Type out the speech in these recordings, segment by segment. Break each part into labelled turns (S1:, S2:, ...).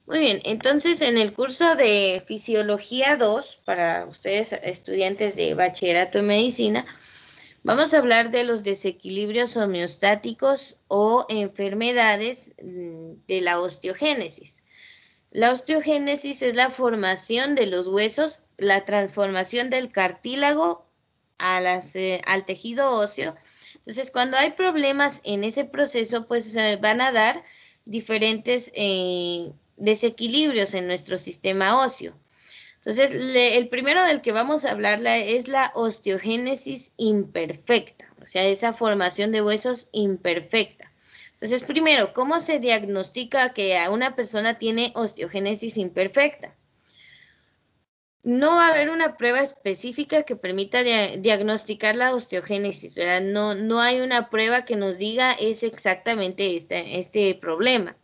S1: Muy bien, entonces en el curso de Fisiología 2, para ustedes estudiantes de bachillerato en medicina, vamos a hablar de los desequilibrios homeostáticos o enfermedades de la osteogénesis. La osteogénesis es la formación de los huesos, la transformación del cartílago al tejido óseo. Entonces, cuando hay problemas en ese proceso, pues se van a dar diferentes desequilibrios en nuestro sistema óseo. Entonces, el primero del que vamos a hablar es la osteogénesis imperfecta, o sea, esa formación de huesos imperfecta. Entonces, primero, ¿cómo se diagnostica que a una persona tiene osteogénesis imperfecta? No va a haber una prueba específica que permita diagnosticar la osteogénesis, ¿verdad? No hay una prueba que nos diga es exactamente este problema.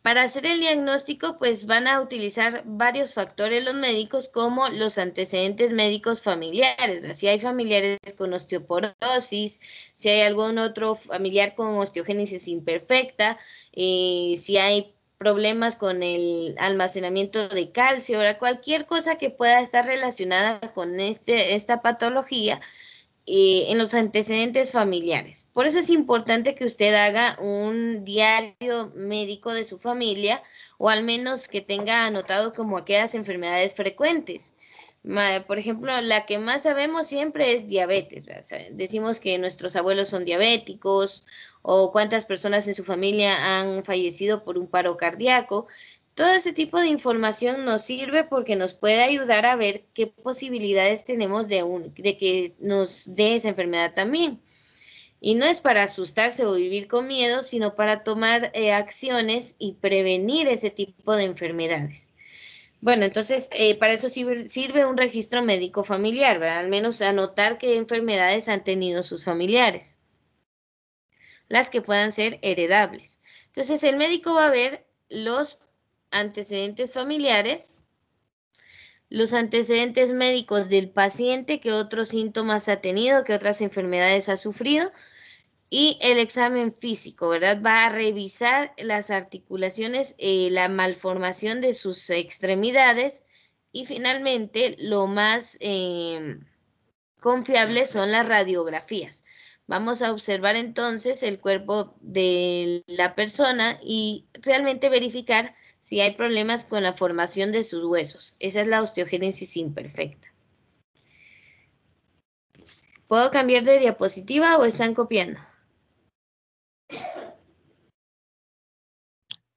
S1: Para hacer el diagnóstico, pues van a utilizar varios factores los médicos, como los antecedentes médicos familiares, ¿verdad? Si hay familiares con osteoporosis, si hay algún otro familiar con osteogénesis imperfecta, si hay problemas con el almacenamiento de calcio, ¿verdad? Cualquier cosa que pueda estar relacionada con esta patología en los antecedentes familiares. Por eso es importante que usted haga un diario médico de su familia, o al menos que tenga anotado como aquellas enfermedades frecuentes. Por ejemplo, la que más sabemos siempre es diabetes, ¿verdad? O sea, decimos que nuestros abuelos son diabéticos, o cuántas personas en su familia han fallecido por un paro cardíaco. Todo ese tipo de información nos sirve porque nos puede ayudar a ver qué posibilidades tenemos de que nos dé esa enfermedad también. Y no es para asustarse o vivir con miedo, sino para tomar acciones y prevenir ese tipo de enfermedades. Bueno, entonces para eso sirve un registro médico familiar, ¿verdad? Al menos anotar qué enfermedades han tenido sus familiares, las que puedan ser heredables. Entonces el médico va a ver los antecedentes familiares, los antecedentes médicos del paciente, qué otros síntomas ha tenido, qué otras enfermedades ha sufrido, y el examen físico, ¿verdad? Va a revisar las articulaciones, la malformación de sus extremidades, y finalmente lo más confiable son las radiografías. Vamos a observar entonces el cuerpo de la persona y realmente verificar si hay problemas con la formación de sus huesos. Esa es la osteogénesis imperfecta. ¿Puedo cambiar de diapositiva o están copiando?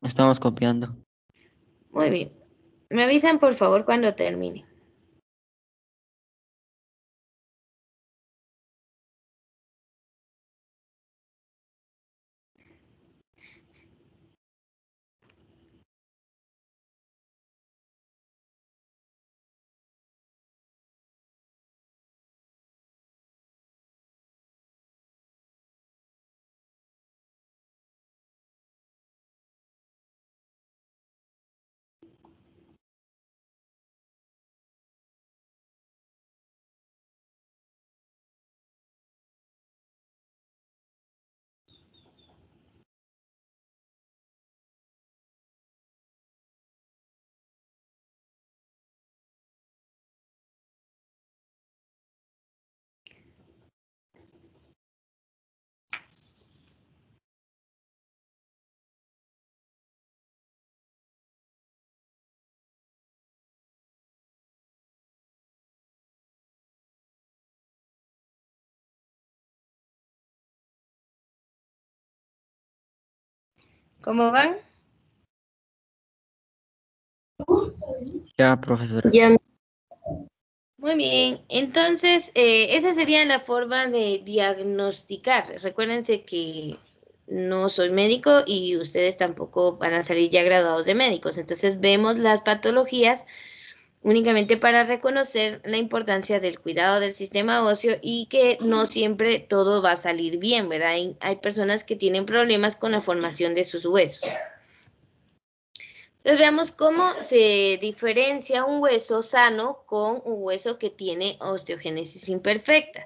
S2: Estamos copiando.
S1: Muy bien. Me avisan por favor cuando termine. ¿Cómo van?
S2: Ya, profesora.
S1: Ya. Muy bien, entonces esa sería la forma de diagnosticar. Recuérdense que no soy médico y ustedes tampoco van a salir ya graduados de médicos. Entonces vemos las patologías únicamente para reconocer la importancia del cuidado del sistema óseo y que no siempre todo va a salir bien, ¿verdad? Hay personas que tienen problemas con la formación de sus huesos. Entonces veamos cómo se diferencia un hueso sano con un hueso que tiene osteogénesis imperfecta.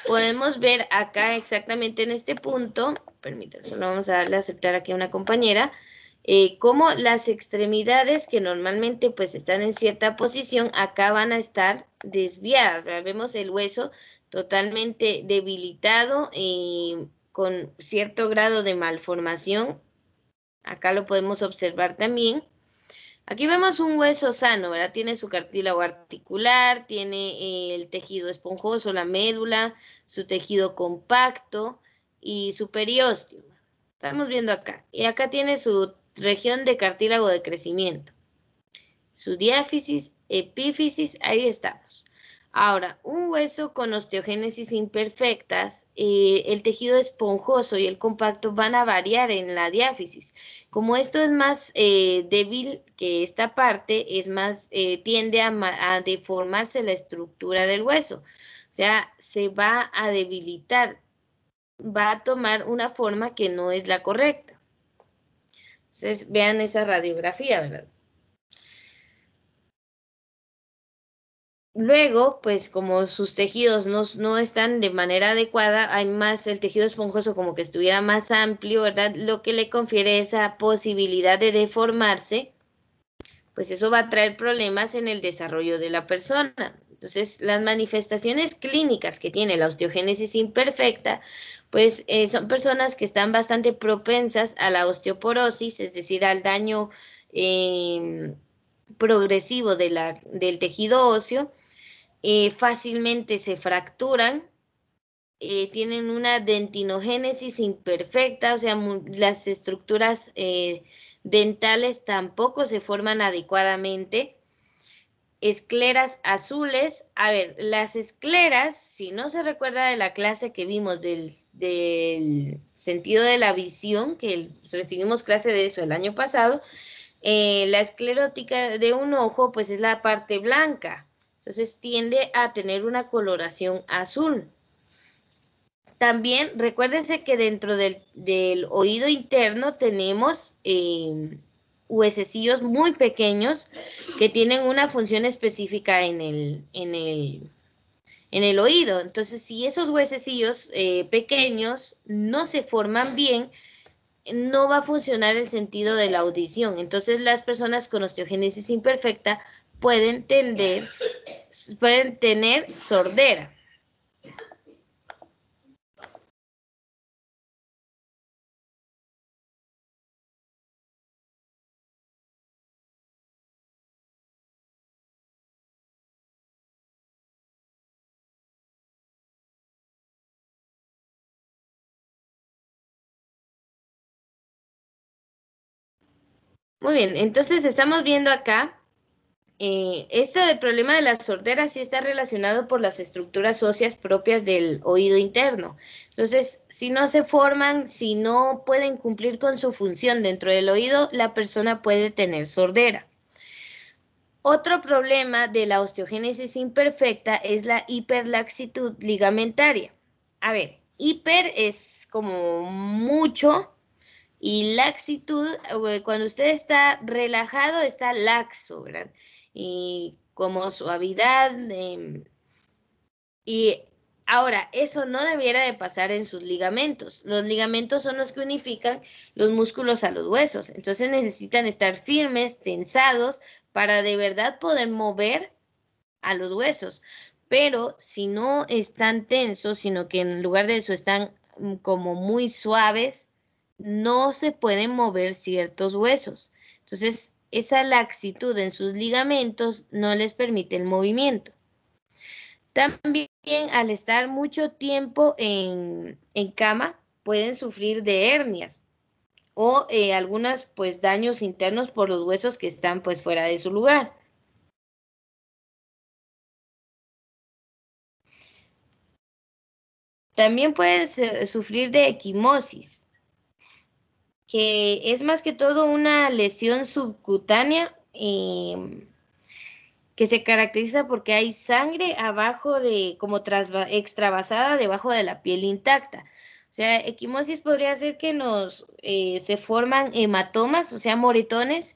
S1: Podemos ver acá exactamente en este punto, permítanme, solo vamos a darle a aceptar aquí a una compañera, como las extremidades que normalmente pues están en cierta posición, acá van a estar desviadas, ¿verdad? Vemos el hueso totalmente debilitado con cierto grado de malformación. Acá lo podemos observar también. Aquí vemos un hueso sano, ¿verdad? Tiene su cartílago articular, tiene el tejido esponjoso, la médula, su tejido compacto y su periósteo. Estamos viendo acá. Y acá tiene su región de cartílago de crecimiento. Su diáfisis, epífisis, ahí estamos. Ahora, un hueso con osteogénesis imperfectas, el tejido esponjoso y el compacto van a variar en la diáfisis. Como esto es más débil que esta parte, es más, tiende a deformarse la estructura del hueso. O sea, se va a debilitar, va a tomar una forma que no es la correcta. Entonces, vean esa radiografía, ¿verdad? Luego, pues como sus tejidos no están de manera adecuada, hay más el tejido esponjoso como que estuviera más amplio, ¿verdad? Lo que le confiere esa posibilidad de deformarse, pues eso va a traer problemas en el desarrollo de la persona. Entonces, las manifestaciones clínicas que tiene la osteogénesis imperfecta, pues son personas que están bastante propensas a la osteoporosis, es decir, al daño progresivo del tejido óseo. Fácilmente se fracturan, tienen una dentinogénesis imperfecta, o sea, las estructuras dentales tampoco se forman adecuadamente. Escleras azules, a ver, las escleras, si no se recuerda de la clase que vimos del sentido de la visión, que recibimos clase de eso el año pasado, la esclerótica de un ojo, pues es la parte blanca. Entonces tiende a tener una coloración azul. También recuérdense que dentro del oído interno tenemos huesecillos muy pequeños que tienen una función específica en el oído. Entonces, si esos huesecillos pequeños no se forman bien, no va a funcionar el sentido de la audición. Entonces, las personas con osteogénesis imperfecta pueden tener sordera. Muy bien, entonces estamos viendo acá, esto del problema de la sordera sí está relacionado por las estructuras óseas propias del oído interno. Entonces, si no se forman, si no pueden cumplir con su función dentro del oído, la persona puede tener sordera. Otro problema de la osteogénesis imperfecta es la hiperlaxitud ligamentaria. A ver, hiper es como mucho y laxitud, cuando usted está relajado, está laxo, ¿verdad? Y como suavidad. Y ahora, eso no debiera de pasar en sus ligamentos. Los ligamentos son los que unifican los músculos a los huesos. Entonces necesitan estar firmes, tensados, para de verdad poder mover a los huesos. Pero si no están tensos, sino que en lugar de eso están como muy suaves, no se pueden mover ciertos huesos. Entonces, esa laxitud en sus ligamentos no les permite el movimiento. También al estar mucho tiempo en cama, pueden sufrir de hernias o algunos pues daños internos por los huesos que están pues fuera de su lugar. También pueden sufrir de equimosis, que es más que todo una lesión subcutánea que se caracteriza porque hay sangre abajo como extravasada debajo de la piel intacta. O sea, equimosis podría ser que se forman hematomas, o sea, moretones,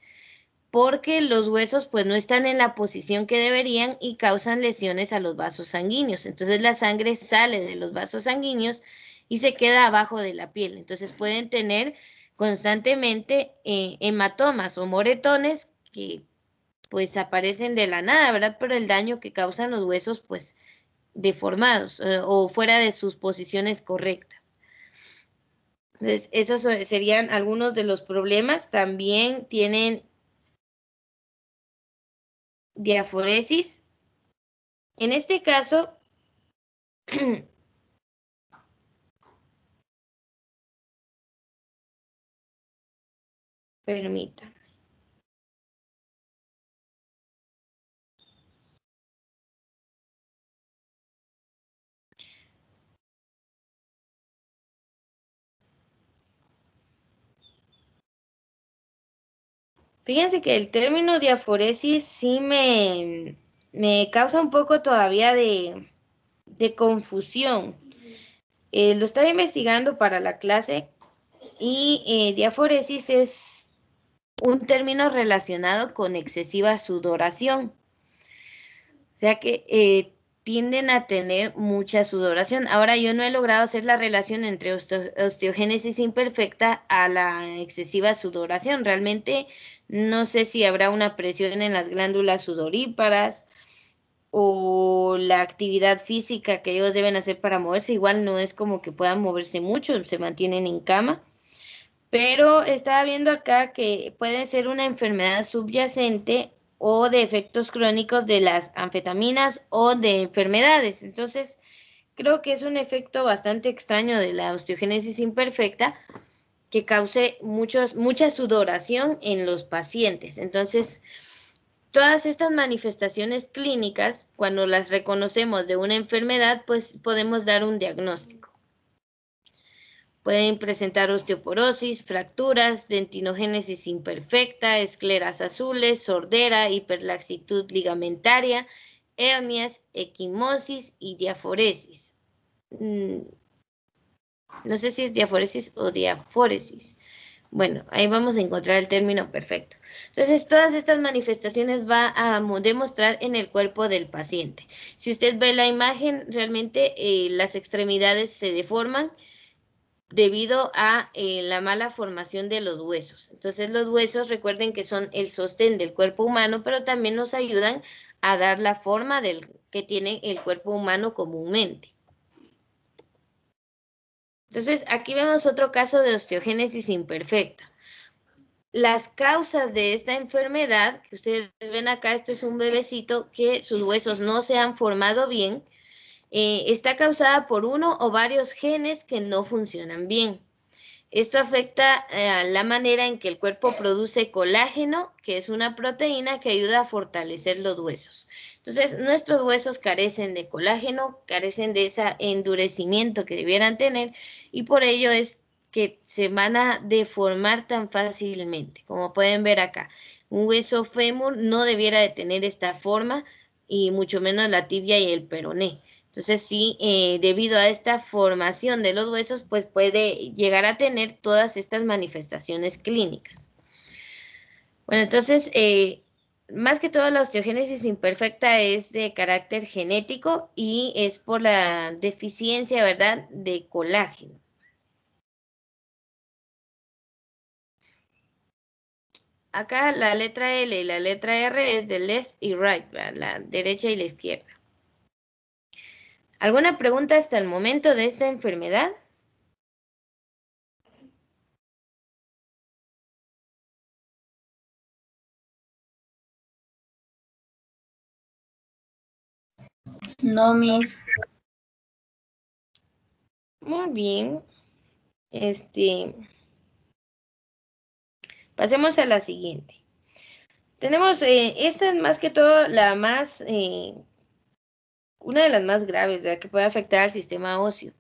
S1: porque los huesos pues no están en la posición que deberían y causan lesiones a los vasos sanguíneos. Entonces la sangre sale de los vasos sanguíneos y se queda abajo de la piel. Entonces pueden tener constantemente hematomas o moretones que pues aparecen de la nada, ¿verdad? Por el daño que causan los huesos pues deformados o fuera de sus posiciones correctas. Entonces, esos serían algunos de los problemas. También tienen diaforesis. En este caso, permítanme. Fíjense que el término diaforesis sí me causa un poco todavía de confusión. Lo estaba investigando para la clase y diaforesis es un término relacionado con excesiva sudoración. O sea que tienden a tener mucha sudoración. Ahora yo no he logrado hacer la relación entre osteogénesis imperfecta a la excesiva sudoración. Realmente no sé si habrá una presión en las glándulas sudoríparas o la actividad física que ellos deben hacer para moverse. Igual no es como que puedan moverse mucho, se mantienen en cama. Pero estaba viendo acá que puede ser una enfermedad subyacente o de efectos crónicos de las anfetaminas o de enfermedades. Entonces, creo que es un efecto bastante extraño de la osteogénesis imperfecta que cause mucha sudoración en los pacientes. Entonces, todas estas manifestaciones clínicas, cuando las reconocemos de una enfermedad, pues podemos dar un diagnóstico. Pueden presentar osteoporosis, fracturas, dentinogénesis imperfecta, escleras azules, sordera, hiperlaxitud ligamentaria, hernias, equimosis y diaforesis. No sé si es diaforesis o diaforesis. Bueno, ahí vamos a encontrar el término perfecto. Entonces, todas estas manifestaciones va a demostrar en el cuerpo del paciente. Si usted ve la imagen, realmente las extremidades se deforman debido a la mala formación de los huesos. Entonces los huesos, recuerden que son el sostén del cuerpo humano, pero también nos ayudan a dar la forma que tiene el cuerpo humano comúnmente. Entonces aquí vemos otro caso de osteogénesis imperfecta. Las causas de esta enfermedad, que ustedes ven acá, este es un bebecito que sus huesos no se han formado bien, está causada por uno o varios genes que no funcionan bien. Esto afecta la manera en que el cuerpo produce colágeno, que es una proteína que ayuda a fortalecer los huesos. Entonces, nuestros huesos carecen de colágeno, carecen de ese endurecimiento que debieran tener y por ello es que se van a deformar tan fácilmente. Como pueden ver acá, un hueso fémur no debiera de tener esta forma y mucho menos la tibia y el peroné. Entonces sí, debido a esta formación de los huesos, pues puede llegar a tener todas estas manifestaciones clínicas. Bueno, entonces, más que todo la osteogénesis imperfecta es de carácter genético y es por la deficiencia, ¿verdad?, de colágeno. Acá la letra L y la letra R es de left y right, ¿verdad?, la derecha y la izquierda. ¿Alguna pregunta hasta el momento de esta enfermedad?
S3: No, Miss.
S1: Muy bien. Pasemos a la siguiente. Tenemos, esta es más que todo la más, una de las más graves, ¿verdad?, que puede afectar al sistema óseo.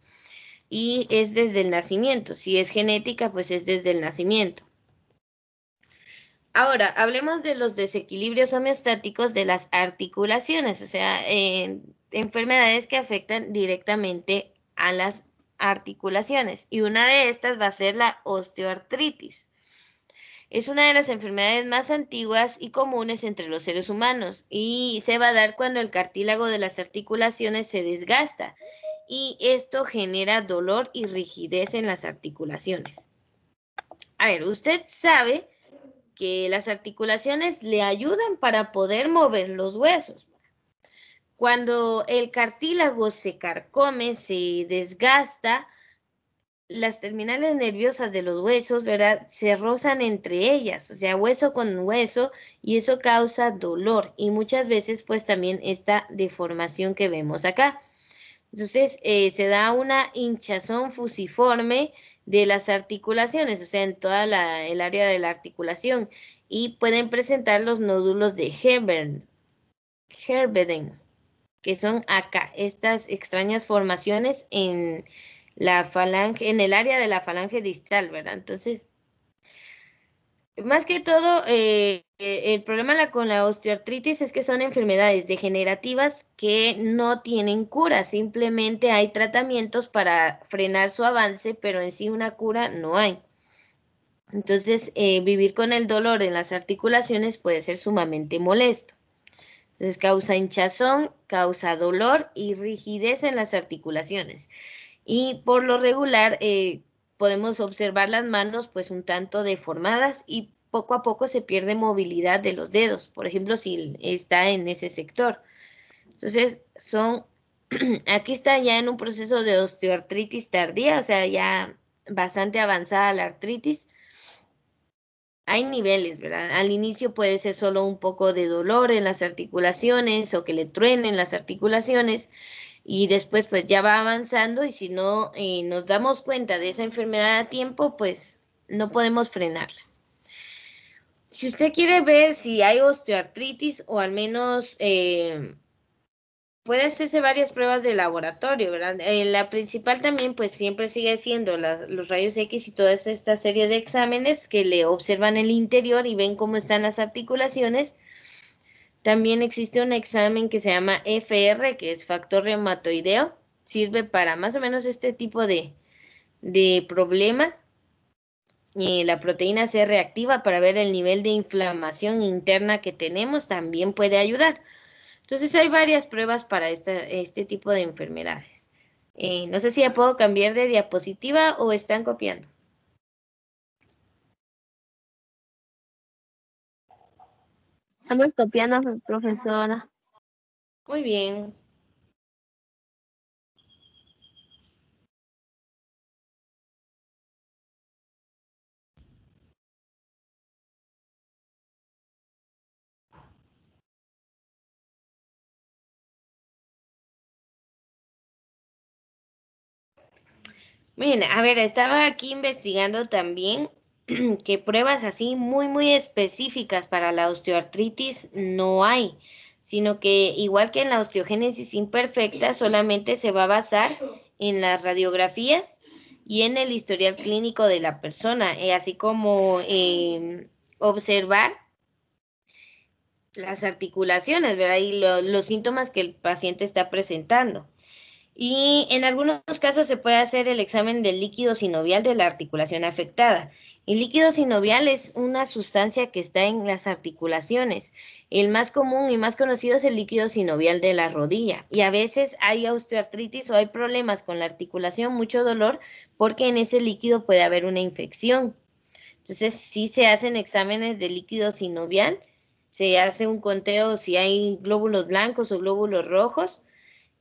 S1: Y es desde el nacimiento. Si es genética, pues es desde el nacimiento. Ahora, hablemos de los desequilibrios homeostáticos de las articulaciones, o sea, enfermedades que afectan directamente a las articulaciones. Y una de estas va a ser la osteoartritis. Es una de las enfermedades más antiguas y comunes entre los seres humanos y se va a dar cuando el cartílago de las articulaciones se desgasta y esto genera dolor y rigidez en las articulaciones. a ver, usted sabe que las articulaciones le ayudan para poder mover los huesos. Cuando el cartílago se carcome, se desgasta, las terminales nerviosas de los huesos, ¿verdad? Se rozan entre ellas, o sea, hueso con hueso, y eso causa dolor y muchas veces pues también esta deformación que vemos acá. Entonces se da una hinchazón fusiforme de las articulaciones, o sea, en toda el área de la articulación, y pueden presentar los nódulos de Herbeden, que son acá, estas extrañas formaciones en la falange, en el área de la falange distal, ¿verdad? Entonces, más que todo, el problema con la osteoartritis es que son enfermedades degenerativas que no tienen cura, simplemente hay tratamientos para frenar su avance, pero en sí una cura no hay. Entonces, vivir con el dolor en las articulaciones puede ser sumamente molesto. Entonces, causa hinchazón, causa dolor y rigidez en las articulaciones. Y por lo regular podemos observar las manos pues un tanto deformadas y poco a poco se pierde movilidad de los dedos, por ejemplo, si está en ese sector. Entonces, aquí está ya en un proceso de osteoartritis tardía, o sea, ya bastante avanzada la artritis. Hay niveles, ¿verdad? Al inicio puede ser solo un poco de dolor en las articulaciones o que le truenen las articulaciones, y después pues ya va avanzando y si no nos damos cuenta de esa enfermedad a tiempo, pues no podemos frenarla. Si usted quiere ver si hay osteoartritis o al menos puede hacerse varias pruebas de laboratorio, ¿verdad? La principal también pues siempre sigue siendo los rayos X y toda esta serie de exámenes que le observan el interior y ven cómo están las articulaciones. También existe un examen que se llama FR, que es factor reumatoideo. Sirve para más o menos este tipo de problemas. La proteína C reactiva para ver el nivel de inflamación interna que tenemos también puede ayudar. Entonces hay varias pruebas para este tipo de enfermedades. No sé si ya puedo cambiar de diapositiva o están copiando.
S4: Estamos copiando, profesora.
S1: Muy bien. Miren, a ver, estaba aquí investigando también que pruebas así muy específicas para la osteoartritis no hay, sino que igual que en la osteogénesis imperfecta, solamente se va a basar en las radiografías y en el historial clínico de la persona, así como observar las articulaciones, ¿verdad? Y los síntomas que el paciente está presentando. Y en algunos casos se puede hacer el examen del líquido sinovial de la articulación afectada. El líquido sinovial es una sustancia que está en las articulaciones. El más común y más conocido es el líquido sinovial de la rodilla. Y a veces hay osteoartritis o hay problemas con la articulación, mucho dolor, porque en ese líquido puede haber una infección. Entonces, sí se hacen exámenes de líquido sinovial, se hace un conteo si hay glóbulos blancos o glóbulos rojos,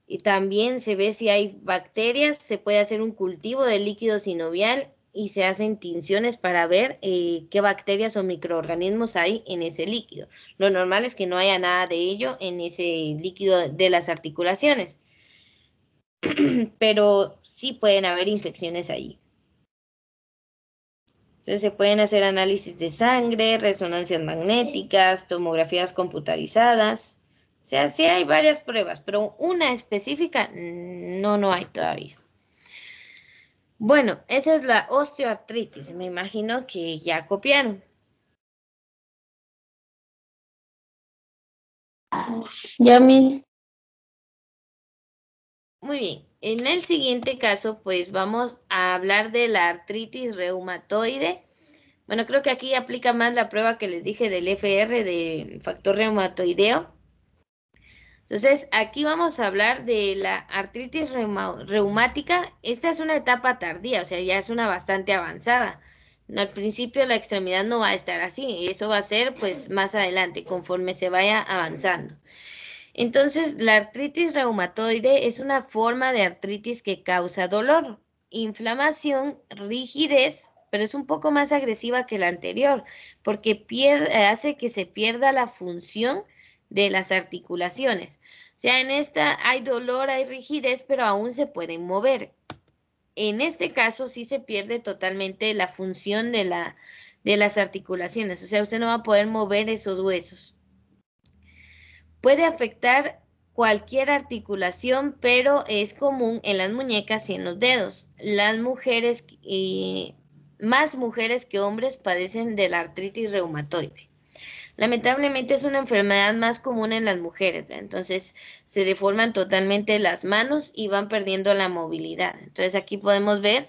S1: y también se ve si hay bacterias, se puede hacer un cultivo de líquido sinovial y se hacen tinciones para ver qué bacterias o microorganismos hay en ese líquido. Lo normal es que no haya nada de ello en ese líquido de las articulaciones, pero sí pueden haber infecciones ahí. Entonces se pueden hacer análisis de sangre, resonancias magnéticas, tomografías computarizadas. O sea, sí hay varias pruebas, pero una específica no hay todavía. Bueno, esa es la osteoartritis. Me imagino que ya copiaron.
S4: Ya, mis.
S1: Muy bien. En el siguiente caso, pues vamos a hablar de la artritis reumatoide. Bueno, creo que aquí aplica más la prueba que les dije del FR, de factor reumatoideo. Entonces, aquí vamos a hablar de la artritis reumática. Esta es una etapa tardía, o sea, ya es una bastante avanzada. Al principio la extremidad no va a estar así, eso va a ser pues más adelante, conforme se vaya avanzando. Entonces, la artritis reumatoide es una forma de artritis que causa dolor, inflamación, rigidez, pero es un poco más agresiva que la anterior, porque hace que se pierda la función de las articulaciones. O sea, en esta hay dolor, hay rigidez, pero aún se pueden mover. En este caso sí se pierde totalmente la función de las articulaciones, o sea, usted no va a poder mover esos huesos. Puede afectar cualquier articulación, pero es común en las muñecas y en los dedos. Las mujeres, más mujeres que hombres padecen de la artritis reumatoide. Lamentablemente es una enfermedad más común en las mujeres, ¿verdad? Entonces se deforman totalmente las manos y van perdiendo la movilidad. Entonces aquí podemos ver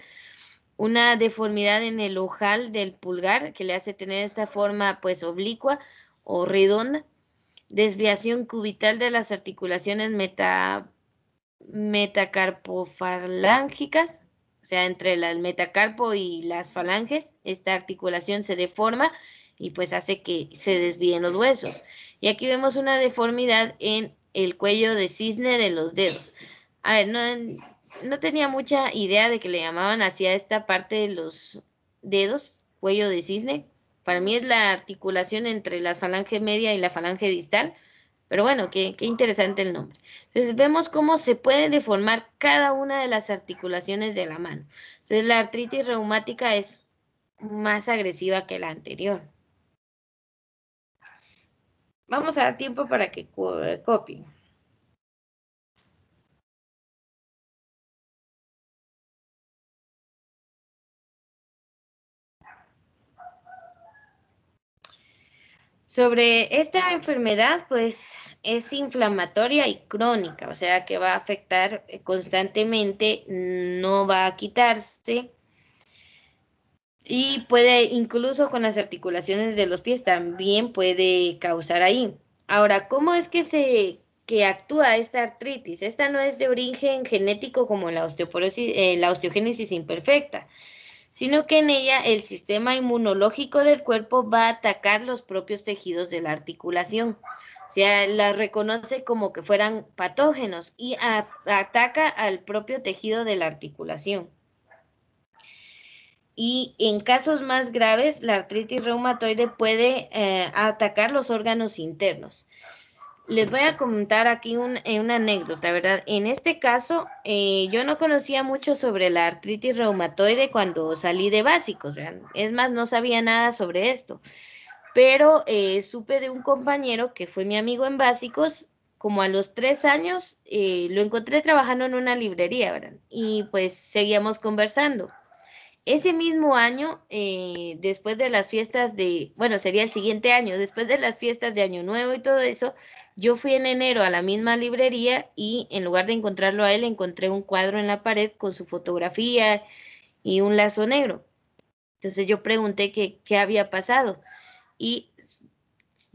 S1: una deformidad en el ojal del pulgar que le hace tener esta forma pues oblicua o redonda. Desviación cubital de las articulaciones metacarpofalángicas, o sea, entre el metacarpo y las falanges, esta articulación se deforma y pues hace que se desvíen los huesos. Y aquí vemos una deformidad en el cuello de cisne de los dedos. A ver, no tenía mucha idea de que le llamaban así a esta parte de los dedos, cuello de cisne. Para mí es la articulación entre la falange media y la falange distal, pero bueno, qué interesante el nombre. Entonces vemos cómo se puede deformar cada una de las articulaciones de la mano. Entonces la artritis reumática es más agresiva que la anterior. Vamos a dar tiempo para que copien. Sobre esta enfermedad, pues es inflamatoria y crónica, o sea que va a afectar constantemente, no va a quitarse y puede, incluso con las articulaciones de los pies, también puede causar ahí. Ahora, ¿cómo es que actúa esta artritis? Esta no es de origen genético como la osteoporosis, la osteogénesis imperfecta, sino que en ella el sistema inmunológico del cuerpo va a atacar los propios tejidos de la articulación. O sea, la reconoce como que fueran patógenos y ataca al propio tejido de la articulación. Y en casos más graves, la artritis reumatoide puede atacar los órganos internos. Les voy a comentar aquí una anécdota, ¿verdad? En este caso, yo no conocía mucho sobre la artritis reumatoide cuando salí de básicos, ¿verdad? Es más, no sabía nada sobre esto, pero supe de un compañero que fue mi amigo en básicos, como a los 3 años, lo encontré trabajando en una librería, ¿verdad? Y pues seguíamos conversando. Ese mismo año, después de las fiestas bueno, sería el siguiente año, después de las fiestas de Año Nuevo y todo eso, yo fui en enero a la misma librería y en lugar de encontrarlo a él, encontré un cuadro en la pared con su fotografía y un lazo negro. Entonces yo pregunté qué había pasado y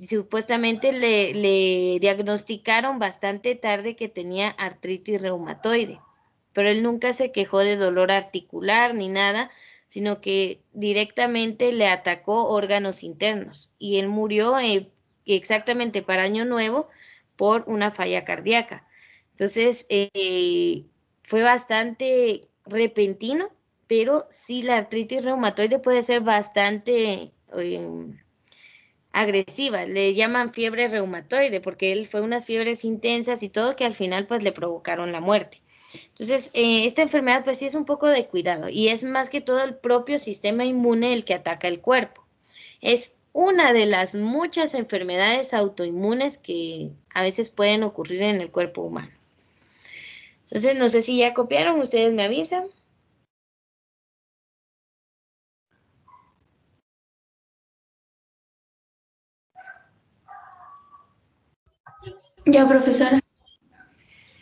S1: supuestamente le diagnosticaron bastante tarde que tenía artritis reumatoide, pero él nunca se quejó de dolor articular ni nada, sino que directamente le atacó órganos internos y él murió exactamente para Año Nuevo por una falla cardíaca. Entonces, fue bastante repentino, pero sí la artritis reumatoide puede ser bastante agresiva, le llaman fiebre reumatoide porque él fue unas fiebres intensas y todo que al final pues le provocaron la muerte. Entonces, esta enfermedad pues sí es un poco de cuidado y es más que todo el propio sistema inmune el que ataca el cuerpo. Es una de las muchas enfermedades autoinmunes que a veces pueden ocurrir en el cuerpo humano. Entonces, no sé si ya copiaron, ustedes me avisan.
S3: Ya, profesora.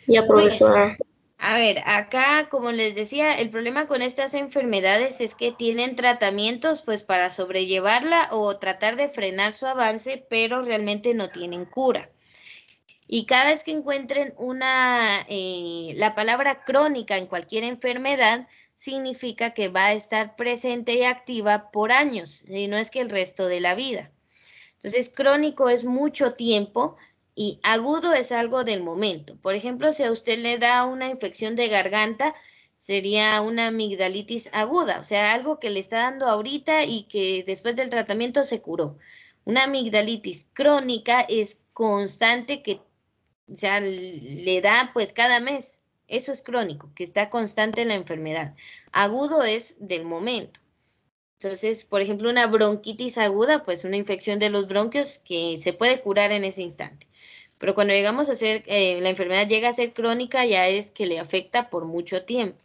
S4: Ya, profesora.
S1: A ver, acá, como les decía, el problema con estas enfermedades es que tienen tratamientos pues para sobrellevarla o tratar de frenar su avance, pero realmente no tienen cura. Y cada vez que encuentren la palabra crónica en cualquier enfermedad, significa que va a estar presente y activa por años, y no es que el resto de la vida. Entonces, crónico es mucho tiempo y agudo es algo del momento. Por ejemplo, si a usted le da una infección de garganta, sería una amigdalitis aguda, o sea, algo que le está dando ahorita y que después del tratamiento se curó. Una amigdalitis crónica es constante, que ya le da pues cada mes. Eso es crónico, que está constante en la enfermedad. Agudo es del momento. Entonces, por ejemplo, una bronquitis aguda, pues una infección de los bronquios que se puede curar en ese instante. Pero cuando llegamos a ser, la enfermedad llega a ser crónica, ya es que le afecta por mucho tiempo.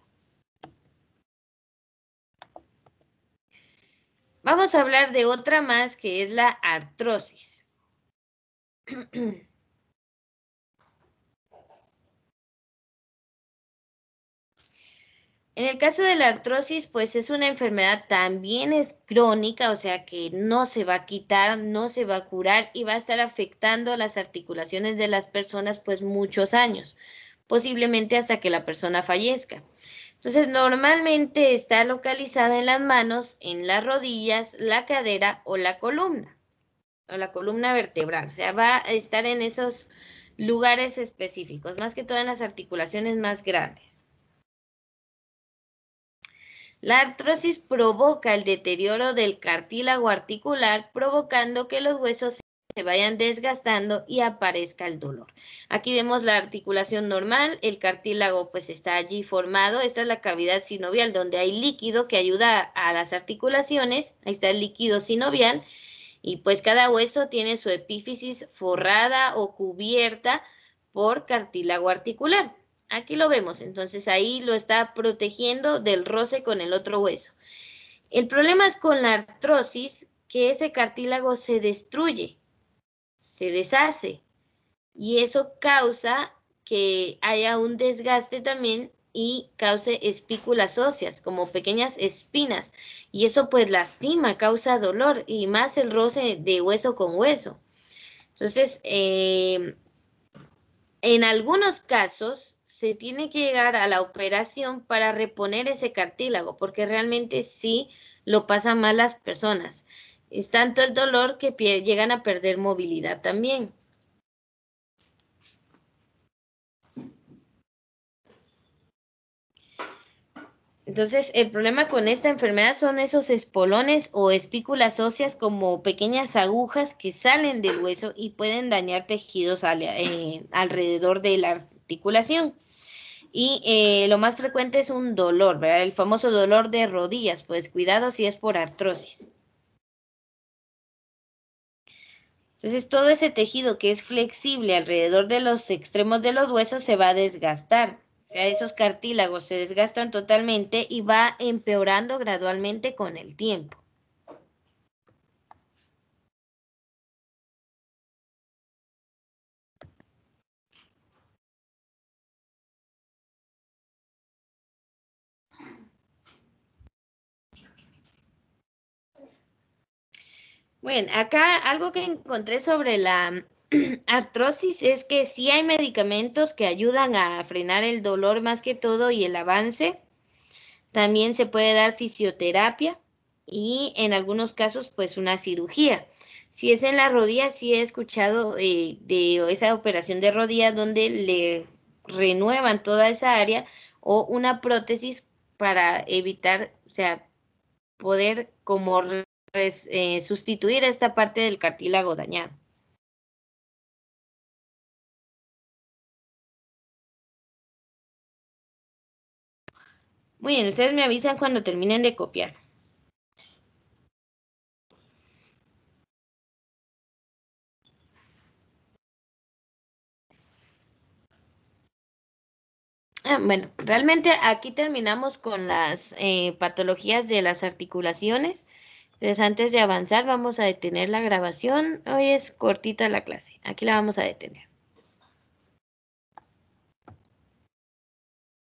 S1: Vamos a hablar de otra más, que es la artrosis. En el caso de la artrosis, pues es una enfermedad también es crónica, o sea que no se va a quitar, no se va a curar y va a estar afectando las articulaciones de las personas pues muchos años, posiblemente hasta que la persona fallezca. Entonces, normalmente está localizada en las manos, en las rodillas, la cadera o la columna vertebral, o sea, va a estar en esos lugares específicos, más que todo en las articulaciones más grandes. La artrosis provoca el deterioro del cartílago articular, provocando que los huesos se vayan desgastando y aparezca el dolor. Aquí vemos la articulación normal, el cartílago pues está allí formado, esta es la cavidad sinovial donde hay líquido que ayuda a las articulaciones, ahí está el líquido sinovial, y pues cada hueso tiene su epífisis forrada o cubierta por cartílago articular. Aquí lo vemos, entonces ahí lo está protegiendo del roce con el otro hueso. El problema es con la artrosis, que ese cartílago se destruye, se deshace, y eso causa que haya un desgaste también y cause espículas óseas, como pequeñas espinas, y eso pues lastima, causa dolor, y más el roce de hueso con hueso. Entonces, en algunos casos se tiene que llegar a la operación para reponer ese cartílago, porque realmente sí lo pasan mal las personas. Es tanto el dolor que llegan a perder movilidad también. Entonces, el problema con esta enfermedad son esos espolones o espículas óseas, como pequeñas agujas que salen del hueso y pueden dañar tejidos alrededor de la articulación. Y lo más frecuente es un dolor, ¿verdad? El famoso dolor de rodillas, pues cuidado si es por artrosis. Entonces, todo ese tejido que es flexible alrededor de los extremos de los huesos se va a desgastar. O sea, esos cartílagos se desgastan totalmente y va empeorando gradualmente con el tiempo. Bueno, acá algo que encontré sobre la artrosis es que sí hay medicamentos que ayudan a frenar el dolor más que todo y el avance. También se puede dar fisioterapia y en algunos casos pues una cirugía. Si es en la rodilla, sí he escuchado de esa operación de rodilla donde le renuevan toda esa área, o una prótesis para evitar, o sea, poder como sustituir esta parte del cartílago dañado. Muy bien, ustedes me avisan cuando terminen de copiar. Bueno, realmente aquí terminamos con las patologías de las articulaciones. Entonces, antes de avanzar, vamos a detener la grabación. Hoy es cortita la clase. Aquí la vamos a detener.